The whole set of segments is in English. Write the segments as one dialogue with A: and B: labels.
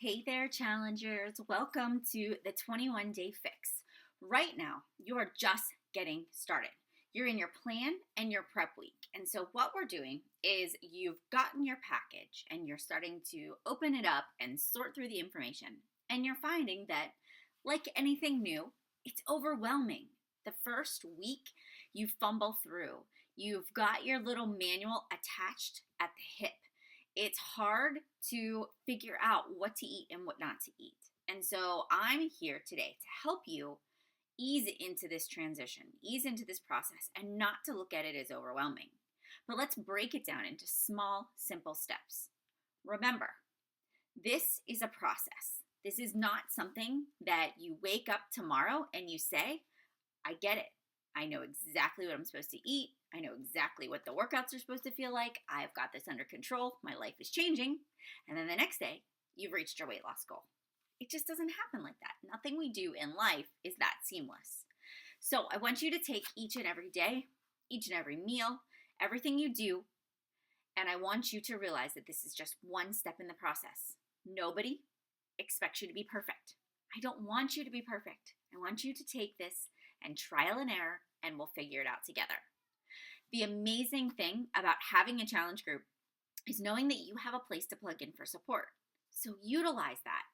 A: Hey there, challengers. Welcome to the 21 Day Fix. Right now, you are just getting started. You're in your plan and your prep week. And so, what we're doing is you've gotten your package and you're starting to open it up and sort through the information. And you're finding that, like anything new, it's overwhelming. The first week, you fumble through. You've got your little manual attached at the hip. It's hard to figure out what to eat and what not to eat. And so I'm here today to help you ease into this transition, ease into this process, and not to look at it as overwhelming. But let's break it down into small, simple steps. Remember, this is a process. This is not something that you wake up tomorrow and you say, I get it. I know exactly what I'm supposed to eat. I know exactly what the workouts are supposed to feel like. I've got this under control. My life is changing. And then the next day, you've reached your weight loss goal. It just doesn't happen like that. Nothing we do in life is that seamless. So I want you to take each and every day, each and every meal, everything you do, and I want you to realize that this is just one step in the process. Nobody expects you to be perfect. I don't want you to be perfect. I want you to take this and trial and error, and we'll figure it out together. The amazing thing about having a challenge group is knowing that you have a place to plug in for support. So utilize that.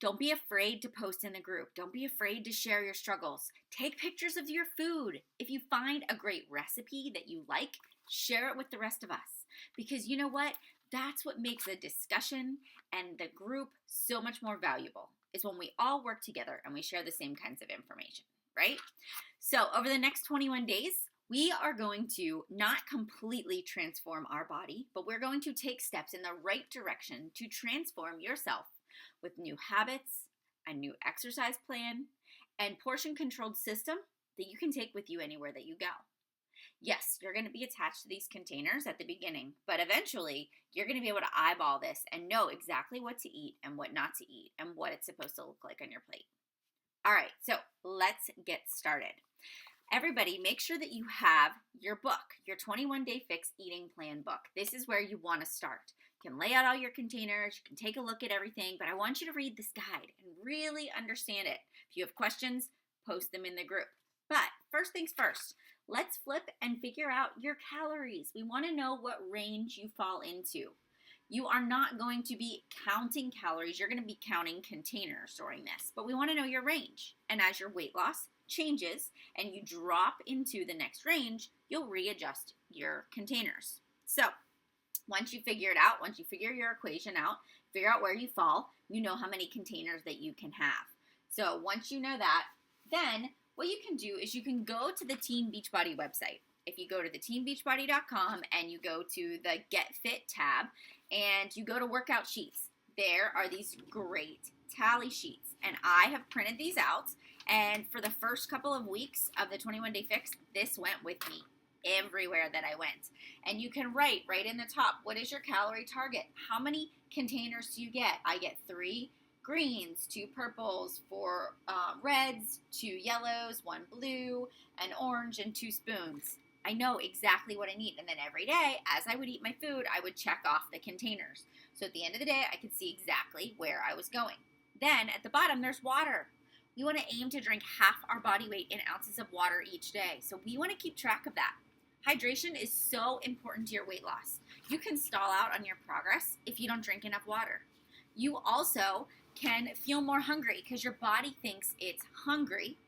A: Don't be afraid to post in the group. Don't be afraid to share your struggles. Take pictures of your food. If you find a great recipe that you like, share it with the rest of us. Because you know what? That's what makes a discussion and the group so much more valuable, is when we all work together and we share the same kinds of information, right? So over the next 21 days, we are going to not completely transform our body, but we're going to take steps in the right direction to transform yourself with new habits, a new exercise plan, and portion-controlled system that you can take with you anywhere that you go. Yes, you're going to be attached to these containers at the beginning, but eventually you're going to be able to eyeball this and know exactly what to eat and what not to eat and what it's supposed to look like on your plate. All right, so let's get started. Everybody, make sure that you have your book, your 21 Day Fix Eating Plan book. This is where you want to start. You can lay out all your containers, you can take a look at everything, but I want you to read this guide and really understand it. If you have questions, post them in the group. But first things first, let's flip and figure out your calories. We want to know what range you fall into. You are not going to be counting calories. You're going to be counting containers during this, but we want to know your range. And as your weight loss changes and you drop into the next range, you'll readjust your containers. So once you figure it out, once you figure your equation out, figure out where you fall, you know how many containers that you can have. So once you know that, then what you can do is you can go to the Team Beachbody website. If you go to the teambeachbody.com and you go to the Get Fit tab and you go to workout sheets, there are these great tally sheets. And I have printed these out. And for the first couple of weeks of the 21 Day Fix, this went with me everywhere that I went. And you can write right in the top, what is your calorie target? How many containers do you get? I get 3 greens, 2 purples, 4 reds, 2 yellows, 1 blue, an orange, and 2 spoons. I know exactly what I need. And then every day, as I would eat my food, I would check off the containers. So at the end of the day, I could see exactly where I was going. Then at the bottom, there's water. We want to aim to drink half our body weight in ounces of water each day. So we want to keep track of that. Hydration is so important to your weight loss. You can stall out on your progress if you don't drink enough water. You also can feel more hungry because your body thinks it's hungry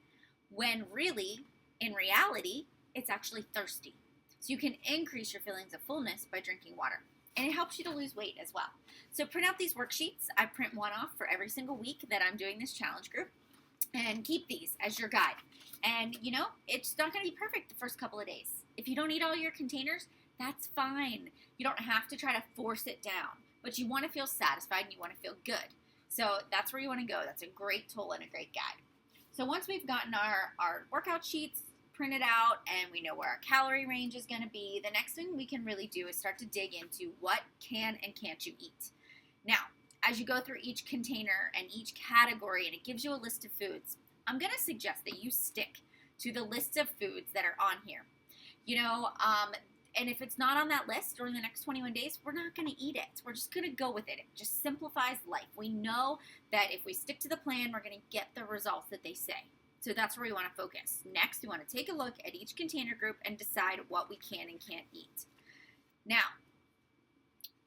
A: when really, in reality, it's actually thirsty. So you can increase your feelings of fullness by drinking water. And it helps you to lose weight as well. So print out these worksheets. I print one off for every single week that I'm doing this challenge group. And keep these as your guide. And you know, it's not going to be perfect the first couple of days. If you don't eat all your containers, that's fine. You don't have to try to force it down. But you want to feel satisfied and you want to feel good. So that's where you want to go. That's a great tool and a great guide. So once we've gotten our workout sheets printed out and we know where our calorie range is going to be, the next thing we can really do is start to dig into what can and can't you eat. Now, as you go through each container and each category and it gives you a list of foods, I'm going to suggest that you stick to the list of foods that are on here. You know, And if it's not on that list during the next 21 days, we're not going to eat it. We're just going to go with it. It just simplifies life. We know that if we stick to the plan, we're going to get the results that they say. So that's where we want to focus. Next, we want to take a look at each container group and decide what we can and can't eat. Now,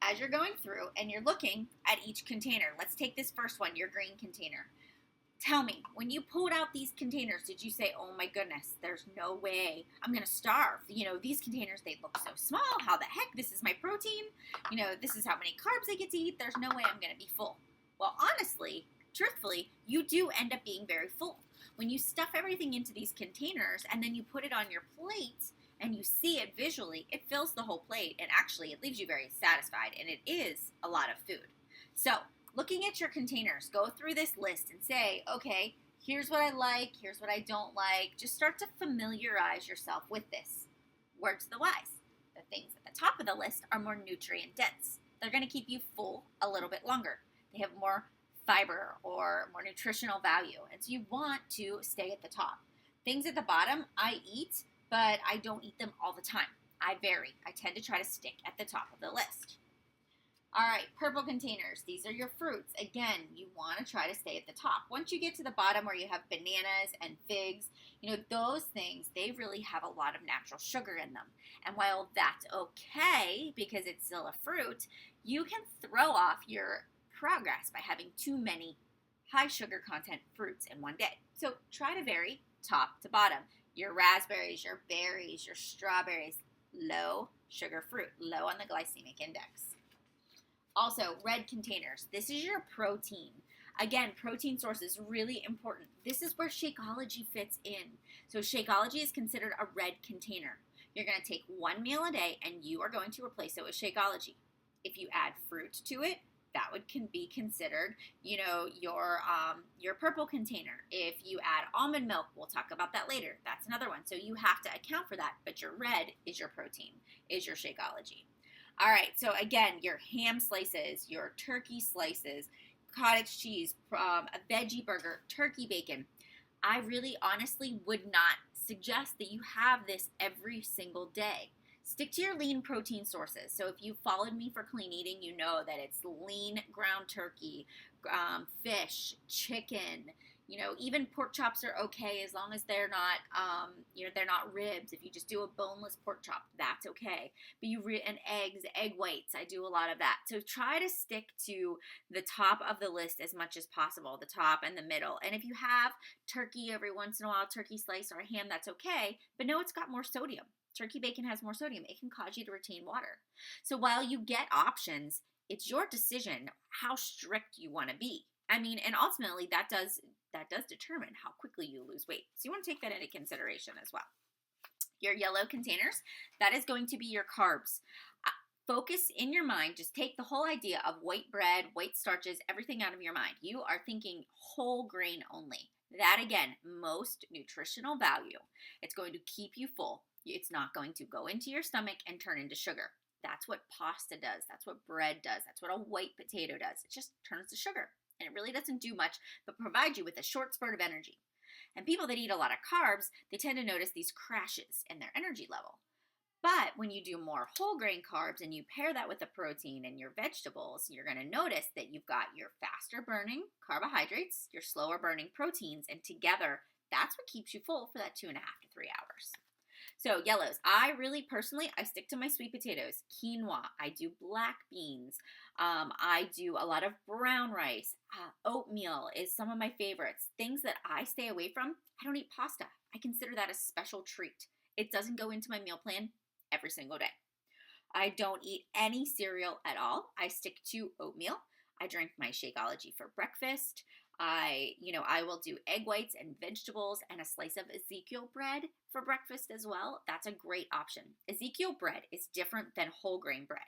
A: as you're going through and you're looking at each container, let's take this first one, your green container. Tell me, when you pulled out these containers, did you say, oh my goodness, there's no way I'm going to starve? You know, these containers, they look so small. How the heck? This is my protein. You know, this is how many carbs I get to eat. There's no way I'm going to be full. Well, honestly, truthfully, you do end up being very full. When you stuff everything into these containers and then you put it on your plate and you see it visually, it fills the whole plate. And actually, it leaves you very satisfied. And it is a lot of food. So, looking at your containers, go through this list and say, okay, here's what I like, here's what I don't like. Just start to familiarize yourself with this. Word to the wise. The things at the top of the list are more nutrient dense. They're going to keep you full a little bit longer. They have more fiber or more nutritional value. And so you want to stay at the top. Things at the bottom, I eat, but I don't eat them all the time. I vary. I tend to try to stick at the top of the list. All right, purple containers. These are your fruits. Again, you want to try to stay at the top. Once you get to the bottom where you have bananas and figs, you know, those things, they really have a lot of natural sugar in them. And while that's okay because it's still a fruit, you can throw off your progress by having too many high sugar content fruits in one day. So try to vary top to bottom. Your raspberries, your berries, your strawberries, low sugar fruit, low on the glycemic index. Also, red containers. This is your protein. Again, protein source is really important. This is where Shakeology fits in. So Shakeology is considered a red container. You're going to take one meal a day and you are going to replace it with Shakeology. If you add fruit to it, that can be considered, you know, your purple container. If you add almond milk, we'll talk about that later. That's another one. So you have to account for that. But your red is your protein, is your Shakeology. All right, so again, your ham slices, your turkey slices, cottage cheese, a veggie burger, turkey bacon. I really honestly would not suggest that you have this every single day. Stick to your lean protein sources. So if you followed me for clean eating, you know that it's lean ground turkey, fish, chicken. You know, even pork chops are okay as long as they're not, they're not ribs. If you just do a boneless pork chop, that's okay. But and eggs, egg whites, I do a lot of that. So try to stick to the top of the list as much as possible, the top and the middle. And if you have turkey every once in a while, turkey slice or a ham, that's okay. But no, it's got more sodium. Turkey bacon has more sodium. It can cause you to retain water. So while you get options, it's your decision how strict you want to be. I mean, and ultimately that does determine how quickly you lose weight. So you want to take that into consideration as well. Your yellow containers, that is going to be your carbs. Focus in your mind, just take the whole idea of white bread, white starches, everything out of your mind. You are thinking whole grain only. That, again, most nutritional value. It's going to keep you full. It's not going to go into your stomach and turn into sugar. That's what pasta does. That's what bread does. That's what a white potato does. It just turns to sugar. And it really doesn't do much but provide you with a short spurt of energy. And people that eat a lot of carbs, they tend to notice these crashes in their energy level. But when you do more whole grain carbs and you pair that with the protein and your vegetables, you're going to notice that you've got your faster burning carbohydrates, your slower burning proteins, and together, that's what keeps you full for that 2.5 to 3 hours. So yellows, I stick to my sweet potatoes, quinoa, I do black beans, I do a lot of brown rice, oatmeal is some of my favorites. Things that I stay away from, I don't eat pasta. I consider that a special treat. It doesn't go into my meal plan every single day. I don't eat any cereal at all. I stick to oatmeal. I drink my Shakeology for breakfast. I will do egg whites and vegetables and a slice of Ezekiel bread for breakfast as well. That's a great option. Ezekiel bread is different than whole grain bread.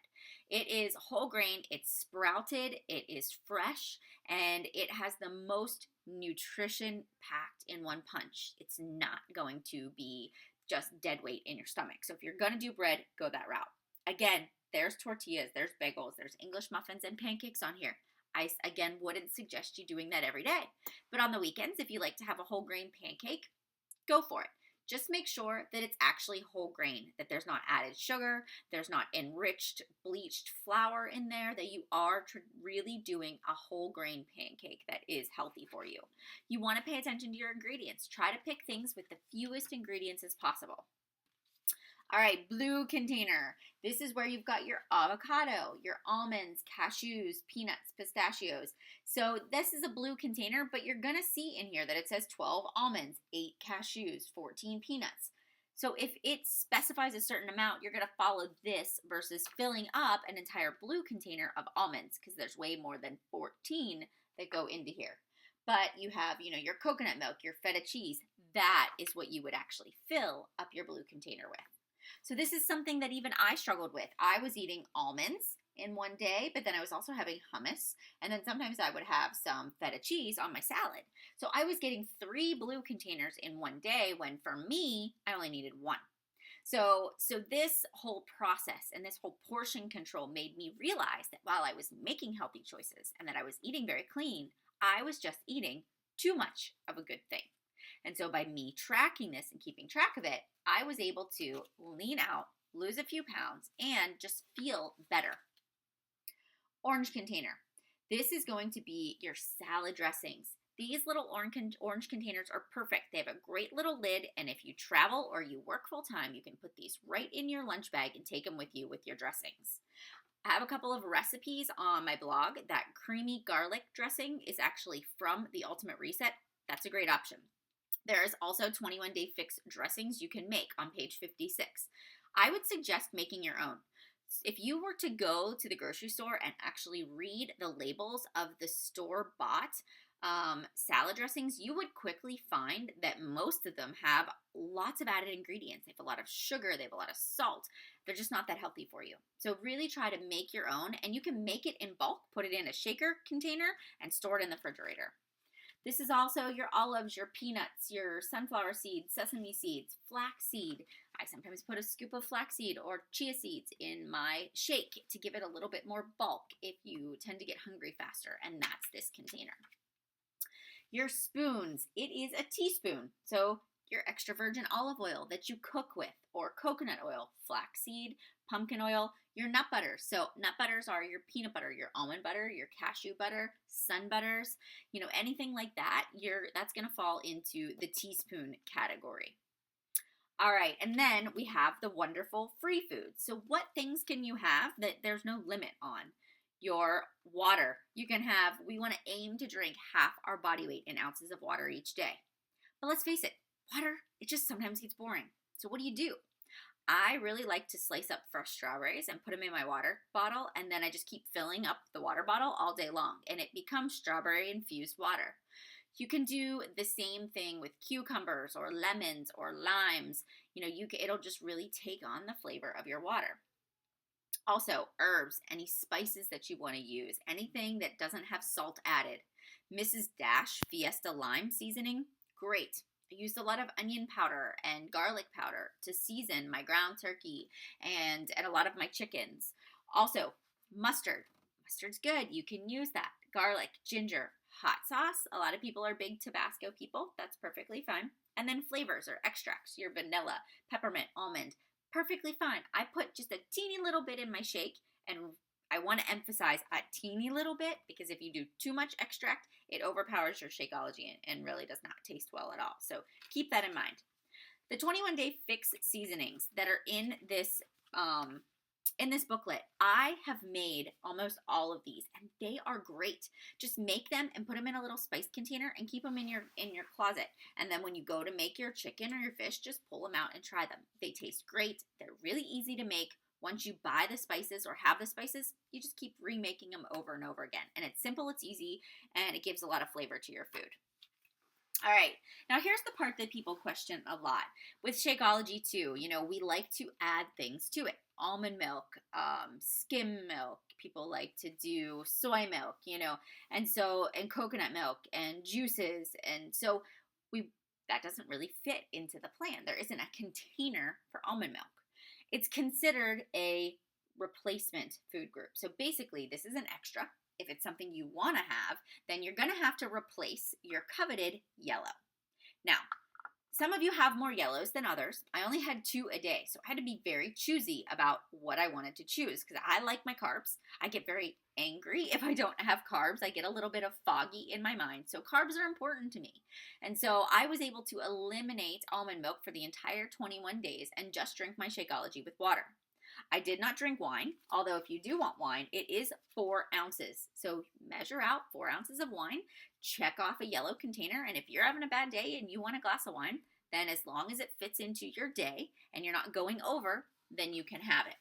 A: It is whole grain, it's sprouted, it is fresh, and it has the most nutrition packed in one punch. It's not going to be just dead weight in your stomach. So if you're going to do bread, go that route. Again, there's tortillas, there's bagels, there's English muffins and pancakes on here. I, again, wouldn't suggest you doing that every day. But on the weekends, if you like to have a whole grain pancake, go for it. Just make sure that it's actually whole grain, that there's not added sugar, there's not enriched, bleached flour in there, that you are really doing a whole grain pancake that is healthy for you. You want to pay attention to your ingredients. Try to pick things with the fewest ingredients as possible. All right, blue container. This is where you've got your avocado, your almonds, cashews, peanuts, pistachios. So this is a blue container, but you're gonna see in here that it says 12 almonds, 8 cashews, 14 peanuts. So if it specifies a certain amount, you're gonna follow this versus filling up an entire blue container of almonds, because there's way more than 14 that go into here. But you have, your coconut milk, your feta cheese. That is what you would actually fill up your blue container with. So this is something that even I struggled with. I was eating almonds in one day, but then I was also having hummus, and then sometimes I would have some feta cheese on my salad. So I was getting 3 blue containers in one day when for me, I only needed 1. So this whole process and this whole portion control made me realize that while I was making healthy choices and that I was eating very clean, I was just eating too much of a good thing. And so by me tracking this and keeping track of it, I was able to lean out, lose a few pounds, and just feel better. Orange container. This is going to be your salad dressings. These little orange containers are perfect. They have a great little lid, and if you travel or you work full time, you can put these right in your lunch bag and take them with you with your dressings. I have a couple of recipes on my blog. That creamy garlic dressing is actually from the Ultimate Reset. That's a great option. There is also 21-day fix dressings you can make on page 56. I would suggest making your own. If you were to go to the grocery store and actually read the labels of the store-bought salad dressings, you would quickly find that most of them have lots of added ingredients. They have a lot of sugar, they have a lot of salt. They're just not that healthy for you. So really try to make your own, and you can make it in bulk, put it in a shaker container, and store it in the refrigerator. This is also your olives, your peanuts, your sunflower seeds, sesame seeds, flaxseed. I sometimes put a scoop of flaxseed or chia seeds in my shake to give it a little bit more bulk if you tend to get hungry faster, and that's this container. Your spoons. It is a teaspoon. So your extra virgin olive oil that you cook with, or coconut oil, flaxseed, pumpkin oil, your nut butters. So nut butters are your peanut butter, your almond butter, your cashew butter, sun butters, anything like that, that's going to fall into the teaspoon category. All right, and then we have the wonderful free foods. So what things can you have that there's no limit on? Your water. We want to aim to drink half our body weight in ounces of water each day. But let's face it, water, it just sometimes gets boring. So what do? I really like to slice up fresh strawberries and put them in my water bottle, and then I just keep filling up the water bottle all day long, and it becomes strawberry infused water. You can do the same thing with cucumbers or lemons or limes. It'll just really take on the flavor of your water. Also, herbs, any spices that you want to use, anything that doesn't have salt added. Mrs. Dash Fiesta Lime seasoning, great. I used a lot of onion powder and garlic powder to season my ground turkey and a lot of my chickens. Also, mustard. Mustard's good. You can use that. Garlic, ginger, hot sauce. A lot of people are big Tabasco people. That's perfectly fine. And then flavors or extracts. Your vanilla, peppermint, almond. Perfectly fine. I put just a teeny little bit in my shake, and I want to emphasize a teeny little bit, because if you do too much extract, it overpowers your Shakeology and really does not taste well at all. So keep that in mind. The 21-day fix seasonings that are in this booklet, I have made almost all of these, and they are great. Just make them and put them in a little spice container and keep them in your closet. And then when you go to make your chicken or your fish, just pull them out and try them. They taste great. They're really easy to make. Once you buy the spices or have the spices, you just keep remaking them over and over again. And it's simple, it's easy, and it gives a lot of flavor to your food. All right, now here's the part that people question a lot. With Shakeology too, we like to add things to it. Almond milk, skim milk, people like to do soy milk, and coconut milk and juices. And so that doesn't really fit into the plan. There isn't a container for almond milk. It's considered a replacement food group. So basically, this is an extra. If it's something you want to have, then you're going to have to replace your coveted yellow. Now, Some of you have more yellows than others. I only had 2 a day, so I had to be very choosy about what I wanted to choose because I like my carbs. I get very angry if I don't have carbs. I get a little bit of foggy in my mind, so carbs are important to me. And so I was able to eliminate almond milk for the entire 21 days and just drink my Shakeology with water. I did not drink wine, although if you do want wine, it is 4 ounces. So measure out 4 ounces of wine, check off a yellow container, and if you're having a bad day and you want a glass of wine, then as long as it fits into your day and you're not going over, then you can have it.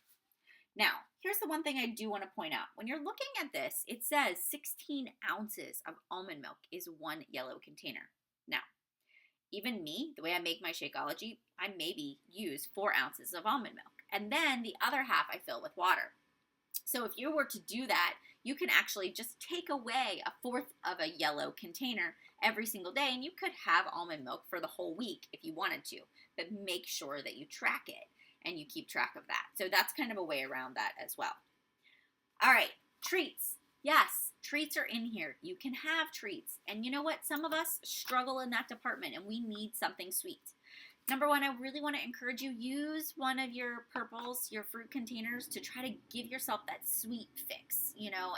A: Now, here's the one thing I do want to point out. When you're looking at this, it says 16 ounces of almond milk is 1 yellow container. Now, even me, the way I make my Shakeology, I maybe use 4 ounces of almond milk. And then the other half I fill with water. So if you were to do that, you can actually just take away 1/4 of a yellow container every single day, and you could have almond milk for the whole week if you wanted to. But make sure that you track it and you keep track of that. So that's kind of a way around that as well. All right, treats. Yes, treats are in here. You can have treats. And you know what? Some of us struggle in that department and we need something sweet. Number one, I really want to encourage you, use one of your purples, your fruit containers, to try to give yourself that sweet fix,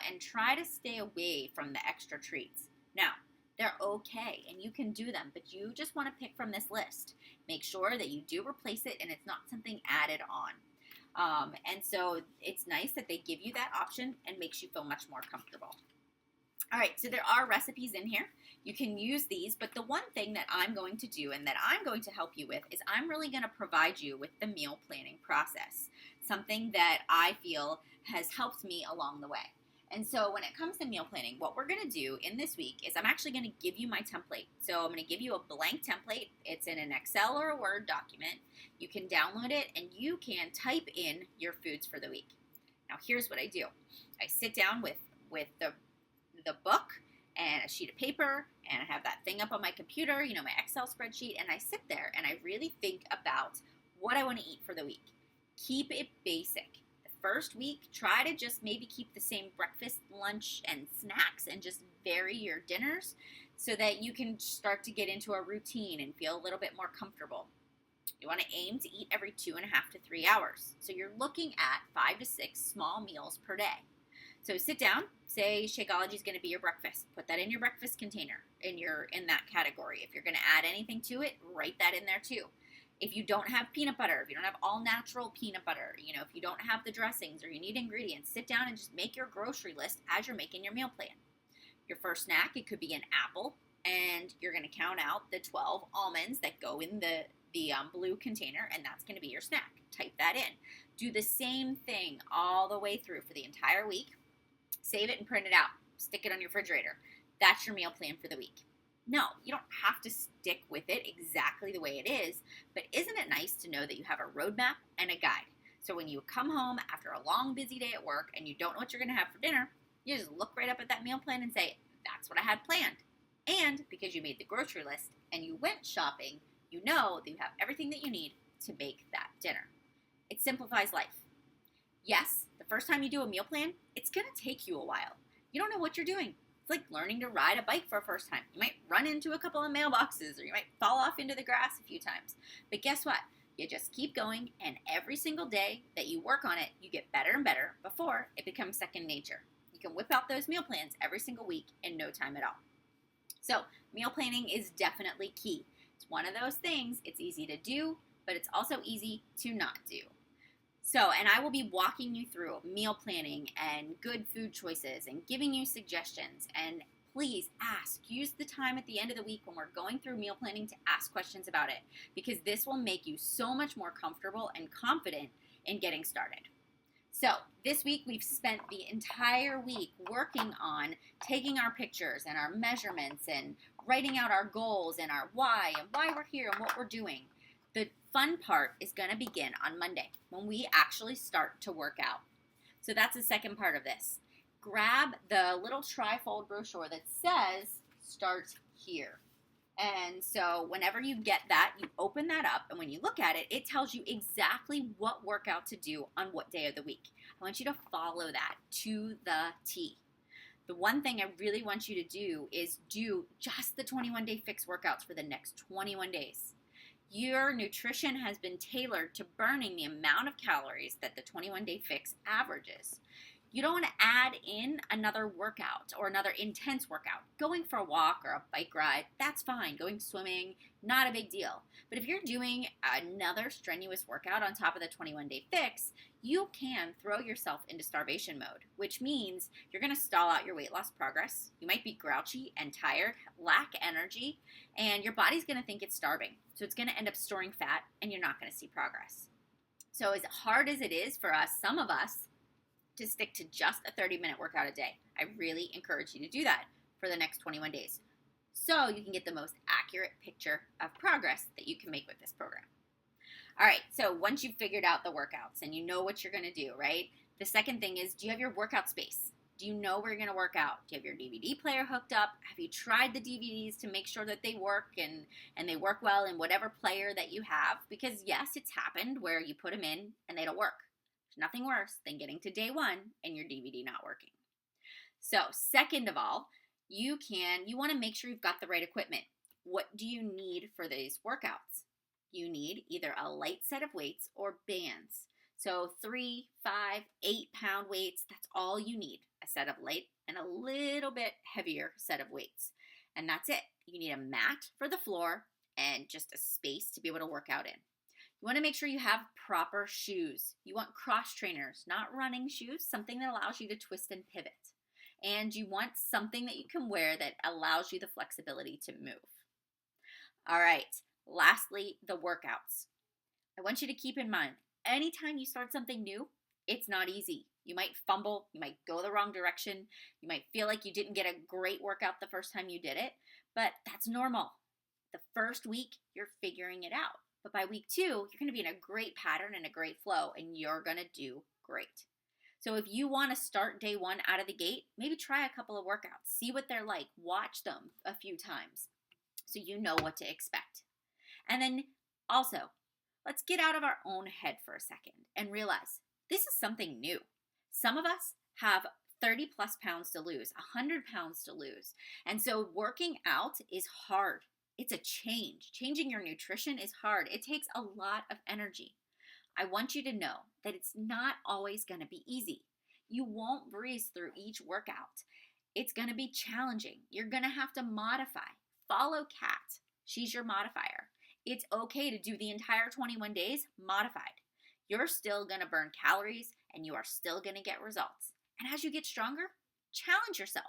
A: and try to stay away from the extra treats. Now, they're okay and you can do them, but you just want to pick from this list. Make sure that you do replace it and it's not something added on. And so it's nice that they give you that option and makes you feel much more comfortable. All right, so there are recipes in here. You can use these, but the one thing that I'm going to do and that I'm going to help you with is I'm really going to provide you with the meal planning process, something that I feel has helped me along the way. And so when it comes to meal planning, what we're going to do in this week is I'm actually going to give you my template. So I'm going to give you a blank template. It's in an Excel or a Word document. You can download it and you can type in your foods for the week. Now here's what I do. I sit down with the book and a sheet of paper, and I have that thing up on my computer, my Excel spreadsheet, and I sit there and I really think about what I want to eat for the week. Keep it basic. The first week, try to just maybe keep the same breakfast, lunch, and snacks and just vary your dinners so that you can start to get into a routine and feel a little bit more comfortable. You want to aim to eat every 2.5 to 3 hours. So you're looking at 5 to 6 small meals per day. So sit down, say Shakeology is going to be your breakfast. Put that in your breakfast container in that category. If you're going to add anything to it, write that in there too. If you don't have peanut butter, if you don't have all natural peanut butter, if you don't have the dressings or you need ingredients, sit down and just make your grocery list as you're making your meal plan. Your first snack, it could be an apple, and you're going to count out the 12 almonds that go in the blue container, and that's going to be your snack. Type that in. Do the same thing all the way through for the entire week. Save it and print it out. Stick it on your refrigerator. That's your meal plan for the week. No, you don't have to stick with it exactly the way it is, but isn't it nice to know that you have a roadmap and a guide? So when you come home after a long, busy day at work and you don't know what you're going to have for dinner, you just look right up at that meal plan and say, that's what I had planned. And because you made the grocery list and you went shopping, you know that you have everything that you need to make that dinner. It simplifies life. Yes, the first time you do a meal plan, it's going to take you a while. You don't know what you're doing. It's like learning to ride a bike for a first time. You might run into a couple of mailboxes or you might fall off into the grass a few times. But guess what? You just keep going, and every single day that you work on it, you get better and better before it becomes second nature. You can whip out those meal plans every single week in no time at all. So meal planning is definitely key. It's one of those things, it's easy to do, but it's also easy to not do. So, and I will be walking you through meal planning and good food choices and giving you suggestions. And please use the time at the end of the week when we're going through meal planning to ask questions about it, because this will make you so much more comfortable and confident in getting started. So this week we've spent the entire week working on taking our pictures and our measurements and writing out our goals and our why and why we're here and what we're doing. The fun part is going to begin on Monday when we actually start to work out. So that's the second part of this. Grab the little trifold brochure that says start here. And so whenever you get that, you open that up, and when you look at it, it tells you exactly what workout to do on what day of the week. I want you to follow that to the T. The one thing I really want you to do is do just the 21-day fix workouts for the next 21 days. Your nutrition has been tailored to burning the amount of calories that the 21-day fix averages. You don't want to add in another workout or another intense workout. Going for a walk or a bike ride, that's fine. Going swimming, not a big deal. But if you're doing another strenuous workout on top of the 21-day fix, you can throw yourself into starvation mode, which means you're going to stall out your weight loss progress. You might be grouchy and tired, lack energy, and your body's going to think it's starving. So it's going to end up storing fat, and you're not going to see progress. So as hard as it is for us, some of us, to stick to just a 30-minute workout a day, I really encourage you to do that for the next 21 days so you can get the most accurate picture of progress that you can make with this program. All right, so once you've figured out the workouts and you know what you're going to do, right? The second thing is, do you have your workout space? Do you know where you're going to work out? Do you have your DVD player hooked up? Have you tried the DVDs to make sure that they work and they work well in whatever player that you have? Because yes, it's happened where you put them in and they don't work. There's nothing worse than getting to day one and your DVD not working. So second of all, you want to make sure you've got the right equipment. What do you need for these workouts? You need either a light set of weights or bands. So 3, 5, 8-pound weights, that's all you need. A set of light and a little bit heavier set of weights. And that's it. You need a mat for the floor and just a space to be able to work out in. You want to make sure you have proper shoes. You want cross trainers, not running shoes, something that allows you to twist and pivot. And you want something that you can wear that allows you the flexibility to move. All right, lastly, the workouts. I want you to keep in mind, anytime you start something new, it's not easy. You might fumble, you might go the wrong direction, you might feel like you didn't get a great workout the first time you did it, but that's normal. The first week, you're figuring it out. But by week 2, you're going to be in a great pattern and a great flow, and you're going to do great. So if you want to start day 1 out of the gate, maybe try a couple of workouts. See what they're like. Watch them a few times so you know what to expect. And then also, let's get out of our own head for a second and realize this is something new. Some of us have 30 plus pounds to lose, 100 pounds to lose. And so working out is hard. It's a change. Changing your nutrition is hard. It takes a lot of energy. I want you to know that it's not always going to be easy. You won't breeze through each workout. It's going to be challenging. You're going to have to modify. Follow Kat. She's your modifier. It's okay to do the entire 21 days modified. You're still going to burn calories and you are still going to get results. And as you get stronger, challenge yourself.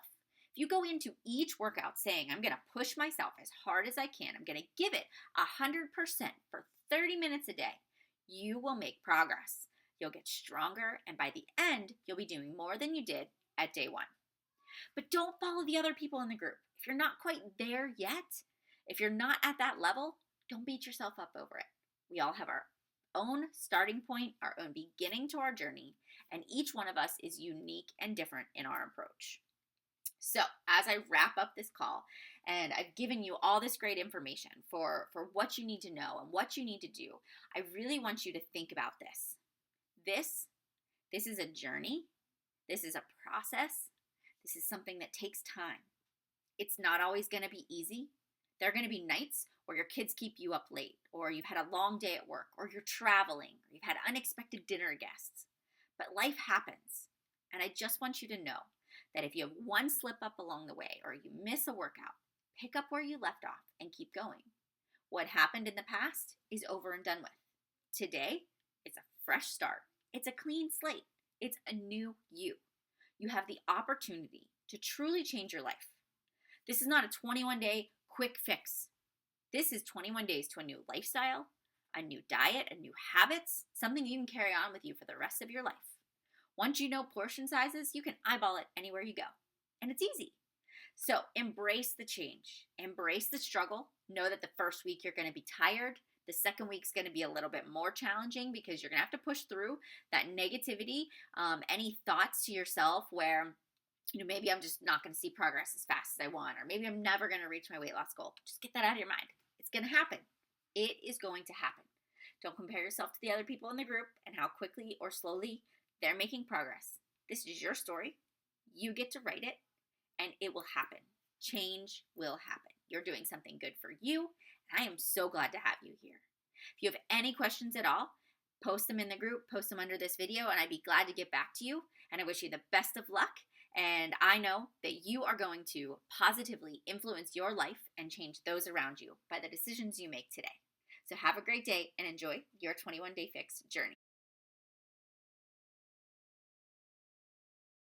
A: If you go into each workout saying, I'm going to push myself as hard as I can, I'm going to give it 100% for 30 minutes a day, you will make progress. You'll get stronger, and by the end, you'll be doing more than you did at day 1. But don't follow the other people in the group. If you're not quite there yet, if you're not at that level, don't beat yourself up over it. We all have our own starting point, our own beginning to our journey, and each one of us is unique and different in our approach. So as I wrap up this call, and I've given you all this great information for what you need to know and what you need to do, I really want you to think about this. This is a journey. This is a process. This is something that takes time. It's not always going to be easy. There are going to be nights where your kids keep you up late, or you've had a long day at work, or you're traveling, or you've had unexpected dinner guests. But life happens, and I just want you to know that if you have one slip up along the way or you miss a workout, pick up where you left off and keep going. What happened in the past is over and done with. Today, it's a fresh start. It's a clean slate. It's a new you. You have the opportunity to truly change your life. This is not a 21-day quick fix. This is 21 days to a new lifestyle, a new diet, a new habits, something you can carry on with you for the rest of your life. Once you know portion sizes, you can eyeball it anywhere you go. And it's easy. So embrace the change. Embrace the struggle. Know that the first week you're going to be tired. The second week's going to be a little bit more challenging because you're going to have to push through that negativity, any thoughts to yourself where, maybe I'm just not going to see progress as fast as I want, or maybe I'm never going to reach my weight loss goal. Just get that out of your mind. It's going to happen. It is going to happen. Don't compare yourself to the other people in the group and how quickly or slowly they're making progress. This is your story. You get to write it, and it will happen. Change will happen. You're doing something good for you, and I am so glad to have you here. If you have any questions at all, post them in the group, post them under this video, and I'd be glad to get back to you. And I wish you the best of luck. And I know that you are going to positively influence your life and change those around you by the decisions you make today. So have a great day and enjoy your 21 Day Fix journey.